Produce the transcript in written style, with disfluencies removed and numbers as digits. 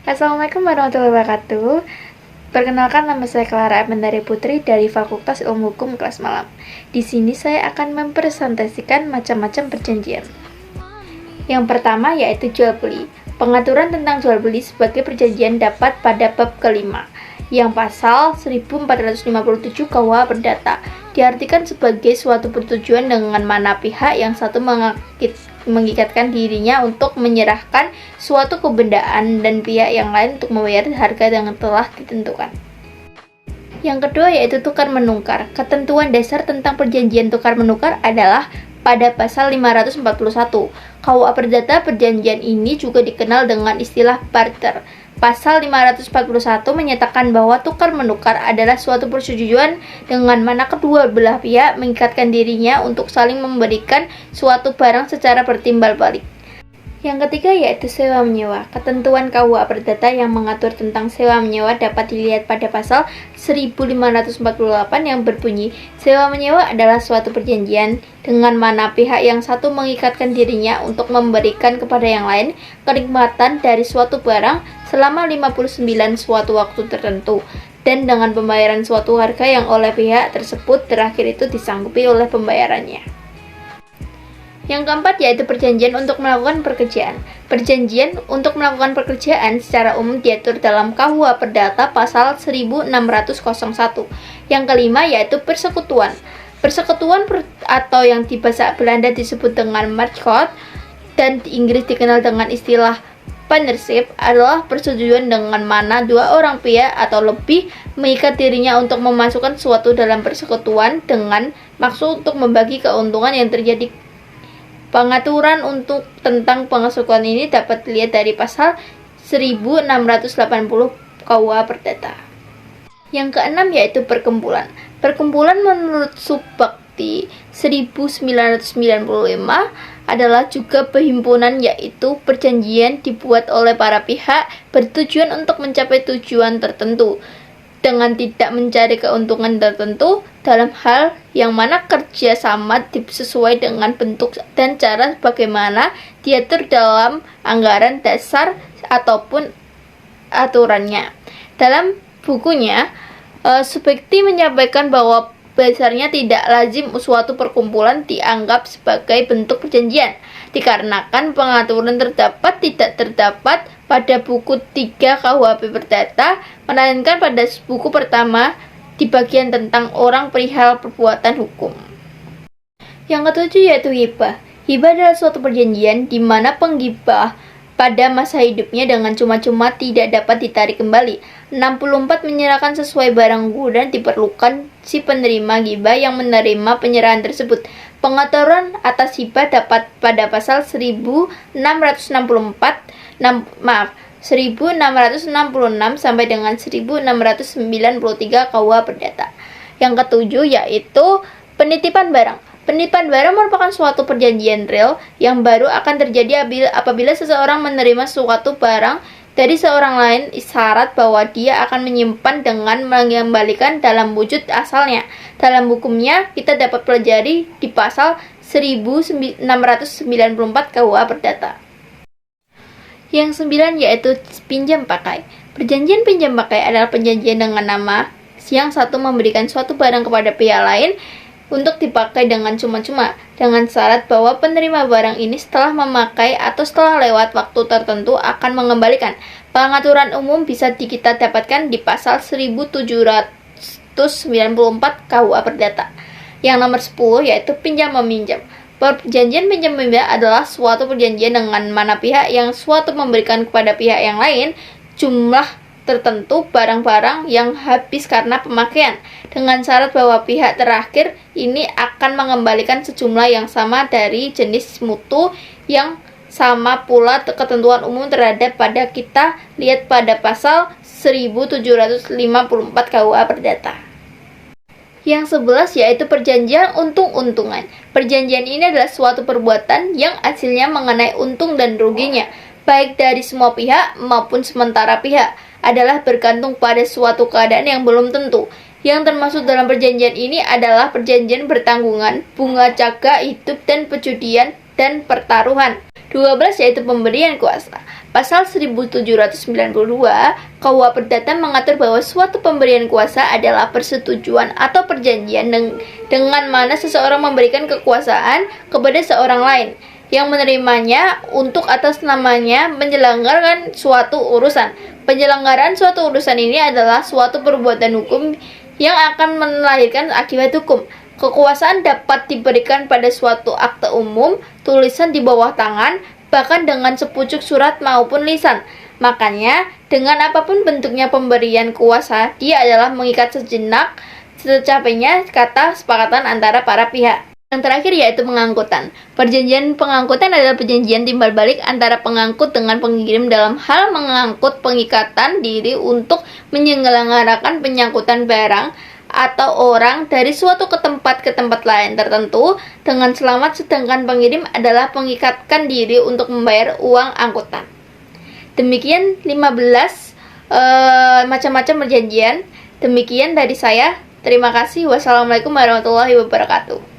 Assalamualaikum warahmatullahi wabarakatuh. Perkenalkan, nama saya Clara Mendari Putri dari Fakultas Ilmu Hukum kelas malam. Di sini saya akan mempresentasikan macam-macam perjanjian. Yang pertama yaitu jual beli. Pengaturan tentang jual beli sebagai perjanjian dapat pada bab kelima, yang pasal 1457 KUH Perdata diartikan sebagai suatu persetujuan dengan mana pihak yang satu mengikatkan dirinya untuk menyerahkan suatu kebendaan dan pihak yang lain untuk membayar harga yang telah ditentukan. Yang kedua yaitu tukar menukar. Ketentuan dasar tentang perjanjian tukar menukar adalah pada pasal 541 KUH Perdata. Perjanjian ini juga dikenal dengan istilah barter. Pasal 541 menyatakan bahwa tukar menukar adalah suatu persetujuan dengan mana kedua belah pihak mengikatkan dirinya untuk saling memberikan suatu barang secara bertimbal balik. Yang ketiga yaitu sewa menyewa. Ketentuan KUH Perdata yang mengatur tentang sewa menyewa dapat dilihat pada pasal 1548 yang berbunyi, sewa menyewa adalah suatu perjanjian dengan mana pihak yang satu mengikatkan dirinya untuk memberikan kepada yang lain kenikmatan dari suatu barang selama 59 suatu waktu tertentu, dan dengan pembayaran suatu harga yang oleh pihak tersebut terakhir itu disanggupi oleh pembayarannya. Yang keempat yaitu perjanjian untuk melakukan pekerjaan. Perjanjian untuk melakukan pekerjaan secara umum diatur dalam KUH Perdata pasal 1601. Yang kelima yaitu persekutuan. Persekutuan atau yang di bahasa Belanda disebut dengan marktkoop dan di Inggris dikenal dengan istilah partnership adalah persetujuan dengan mana dua orang pihak atau lebih mengikat dirinya untuk memasukkan suatu dalam persekutuan dengan maksud untuk membagi keuntungan yang terjadi. Pengaturan untuk tentang persekutuan ini dapat dilihat dari pasal 1680 KUH Perdata. Yang keenam yaitu perkumpulan. Perkumpulan menurut Subbakti 1995 adalah juga perhimpunan, yaitu perjanjian dibuat oleh para pihak bertujuan untuk mencapai tujuan tertentu dengan tidak mencari keuntungan tertentu dalam hal yang mana kerja sama sesuai dengan bentuk dan cara bagaimana diatur dalam anggaran dasar ataupun aturannya. Dalam bukunya, Subbakti menyampaikan bahwa dasarnya tidak lazim suatu perkumpulan dianggap sebagai bentuk perjanjian, dikarenakan pengaturan tidak terdapat pada buku 3 KUHP Perdata, melainkan pada buku pertama di bagian tentang orang perihal perbuatan hukum. Yang ketujuh yaitu hibah. Hibah adalah suatu perjanjian di mana penghibah pada masa hidupnya dengan cuma-cuma tidak dapat ditarik kembali. 64 menyerahkan sesuai barang dan diperlukan si penerima hibah yang menerima penyerahan tersebut. Pengaturan atas hibah dapat pada pasal 1666 sampai dengan 1693 KUH Perdata. Yang ketujuh yaitu penitipan barang. Penitipan barang merupakan suatu perjanjian real yang baru akan terjadi apabila seseorang menerima suatu barang dari seorang lain, syarat bahwa dia akan menyimpan dengan mengembalikan dalam wujud asalnya. Dalam hukumnya kita dapat pelajari di pasal 1694 KUH Perdata. Yang 9 yaitu pinjam pakai. Perjanjian pinjam pakai adalah perjanjian dengan nama yang satu memberikan suatu barang kepada pihak lain untuk dipakai dengan cuma-cuma, dengan syarat bahwa penerima barang ini setelah memakai atau setelah lewat waktu tertentu akan mengembalikan. Pengaturan umum bisa kita dapatkan di pasal 1794 KUH Perdata. Yang nomor 10 yaitu pinjam meminjam. Perjanjian pinjam meminjam adalah suatu perjanjian dengan mana pihak yang suatu memberikan kepada pihak yang lain jumlah tertentu barang-barang yang habis karena pemakaian, dengan syarat bahwa pihak terakhir ini akan mengembalikan sejumlah yang sama dari jenis mutu yang sama pula ketentuan umum terhadap pada kita lihat pada pasal 1754 KUH Perdata. Yang 11 yaitu perjanjian untung-untungan. Perjanjian ini adalah suatu perbuatan yang hasilnya mengenai untung dan ruginya, baik dari semua pihak maupun sementara pihak, adalah bergantung pada suatu keadaan yang belum tentu. Yang termasuk dalam perjanjian ini adalah perjanjian bertanggungan, bunga jaga hidup, dan perjudian dan pertaruhan. 12 yaitu pemberian kuasa. Pasal 1792 KUH Perdata mengatur bahwa suatu pemberian kuasa adalah persetujuan atau perjanjian dengan mana seseorang memberikan kekuasaan kepada seorang lain yang menerimanya untuk atas namanya menyelenggarakan suatu urusan. Penyelenggaraan suatu urusan ini adalah suatu perbuatan hukum yang akan melahirkan akibat hukum. Kekuasaan dapat diberikan pada suatu akte umum, tulisan di bawah tangan, bahkan dengan sepucuk surat maupun lisan. Makanya, dengan apapun bentuknya pemberian kuasa, dia adalah mengikat sejenak secapainya kata sepakatan antara para pihak. Yang terakhir yaitu pengangkutan. Perjanjian pengangkutan adalah perjanjian timbal balik antara pengangkut dengan pengirim dalam hal mengangkut pengikatan diri untuk menyelenggarakan penyangkutan barang atau orang dari suatu ke tempat lain tertentu dengan selamat, sedangkan pengirim adalah mengikatkan diri untuk membayar uang angkutan. Demikian 15 macam-macam perjanjian. Demikian dari saya. Terima kasih. Wassalamualaikum warahmatullahi wabarakatuh.